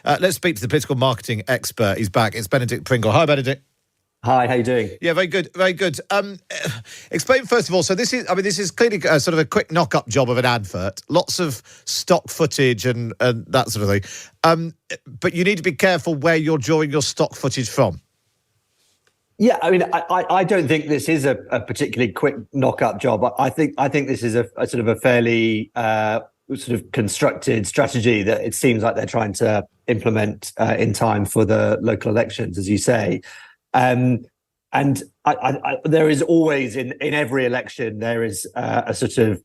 Let's speak to the political marketing expert. He's back. It's Benedict Pringle. Hi, Benedict. Hi, how you doing? Yeah, very good, very good. Explain first of all. So this is clearly sort of a quick knock-up job of an advert. Lots of stock footage and that sort of thing. But you need to be careful where you're drawing your stock footage from. Yeah, I mean, I don't think this is a particularly quick knock-up job. I think this is a sort of a fairly sort of constructed strategy that it seems like they're trying to implement in time for the local elections, as you say. And there is always in every election there is a sort of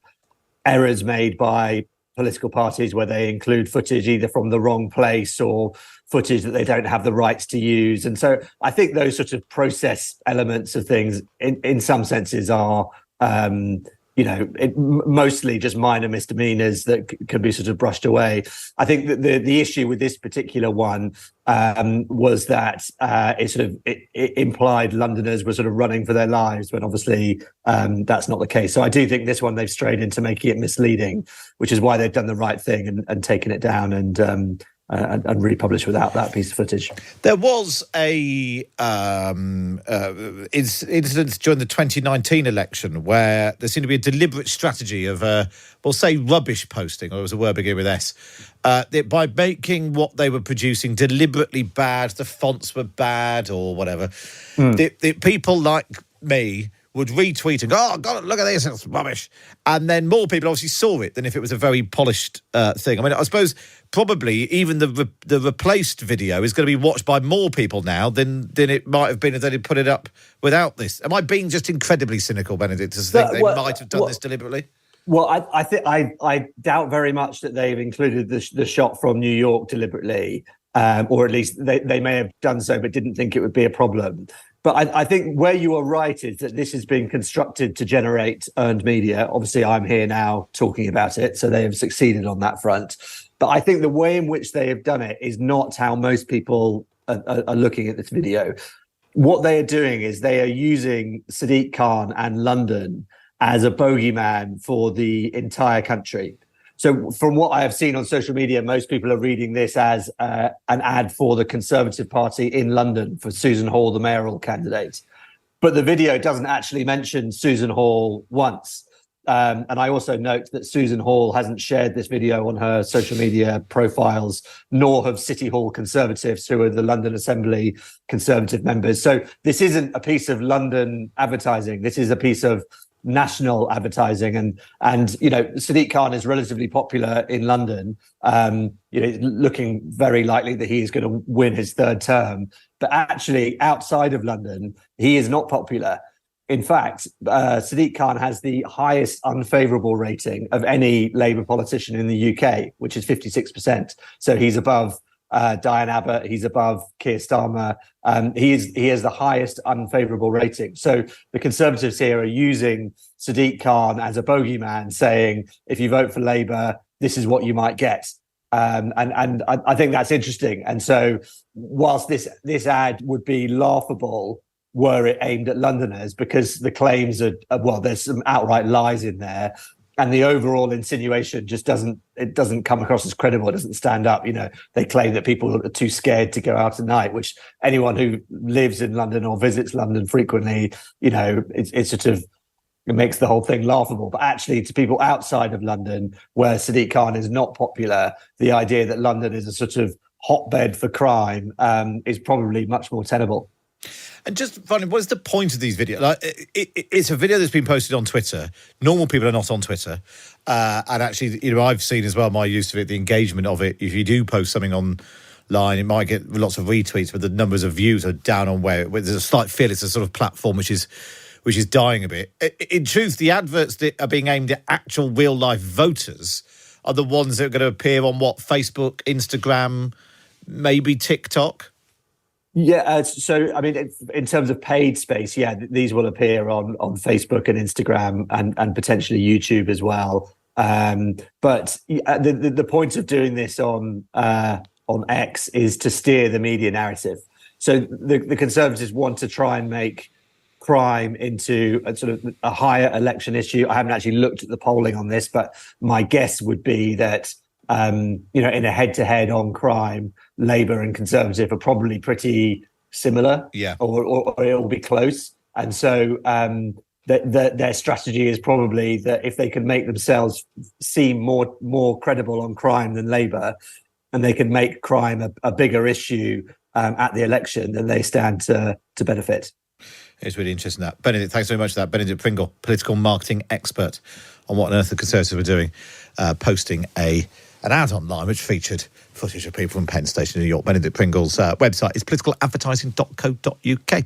errors made by political parties where they include footage either from the wrong place or footage that they don't have the rights to use. And so I think those sort of process elements of things in some senses are mostly just minor misdemeanors that can be sort of brushed away. I think that the issue with this particular one was that it implied Londoners were sort of running for their lives when obviously that's not the case. So I do think this one they've strayed into making it misleading, which is why they've done the right thing and taken it down and republished without that piece of footage. There was a incident during the 2019 election where there seemed to be a deliberate strategy of, we'll say rubbish posting, or it was a word beginning with S, by making what they were producing deliberately bad, the fonts were bad or whatever. The people like me would retweet and go, oh, God, look at this, it's rubbish. And then more people obviously saw it than if it was a very polished thing. I mean, I suppose probably even the replaced video is going to be watched by more people now than it might have been if they'd put it up without this. Am I being just incredibly cynical, Benedict, to think they might have done this deliberately? Well, I doubt very much that they've included the shot from New York deliberately, or at least they may have done so but didn't think it would be a problem. But I think where you are right is that this has been constructed to generate earned media. Obviously, I'm here now talking about it, so they have succeeded on that front. But I think the way in which they have done it is not how most people are looking at this video. What they are doing is they are using Sadiq Khan and London as a bogeyman for the entire country. So from what I have seen on social media, most people are reading this as an ad for the Conservative Party in London for Susan Hall, the mayoral candidate. But the video doesn't actually mention Susan Hall once. And I also note that Susan Hall hasn't shared this video on her social media profiles, nor have City Hall Conservatives, who are the London Assembly Conservative members. So this isn't a piece of London advertising. This is a piece of national advertising, and Sadiq Khan is relatively popular in London. Looking very likely that he is going to win his third term, but actually outside of London he is not popular. In fact, Sadiq Khan has the highest unfavourable rating of any Labour politician in the UK, which is 56%. So he's above Diane Abbott, he's above Keir Starmer. He has the highest unfavourable rating. So the Conservatives here are using Sadiq Khan as a bogeyman, saying, if you vote for Labour, this is what you might get. And I think that's interesting. And so whilst this ad would be laughable were it aimed at Londoners, because the claims are, there's some outright lies in there, and the overall insinuation just doesn't come across as credible. It doesn't stand up. They claim that people are too scared to go out at night, which anyone who lives in London or visits London frequently, it's sort of, it makes the whole thing laughable. But actually, to people outside of London, where Sadiq Khan is not popular, the idea that London is a sort of hotbed for crime is probably much more tenable. And just finally, what is the point of these videos? Like, it's a video that's been posted on Twitter. Normal people are not on Twitter. And actually, I've seen as well my use of it, the engagement of it. If you do post something online, it might get lots of retweets, but the numbers of views are down on where there's a slight feel it's a sort of platform which is dying a bit. In truth, the adverts that are being aimed at actual real-life voters are the ones that are going to appear on, Facebook, Instagram, maybe TikTok? Yeah, so I mean, in terms of paid space, these will appear on Facebook and Instagram and potentially YouTube as well. But the point of doing this on X is to steer the media narrative. So the Conservatives want to try and make crime into a sort of a higher election issue. I haven't actually looked at the polling on this, but my guess would be that in a head-to-head on crime, Labour and Conservative are probably pretty similar, or it will be close. And so their strategy is probably that if they can make themselves seem more credible on crime than Labour, and they can make crime a bigger issue at the election, then they stand to benefit. It's really interesting that. Benedict, thanks very much for that. Benedict Pringle, political marketing expert, on what on earth the Conservatives were doing, posting an ad online which featured footage of people from Penn Station in New York. Benedict Pringle's website is politicaladvertising.co.uk.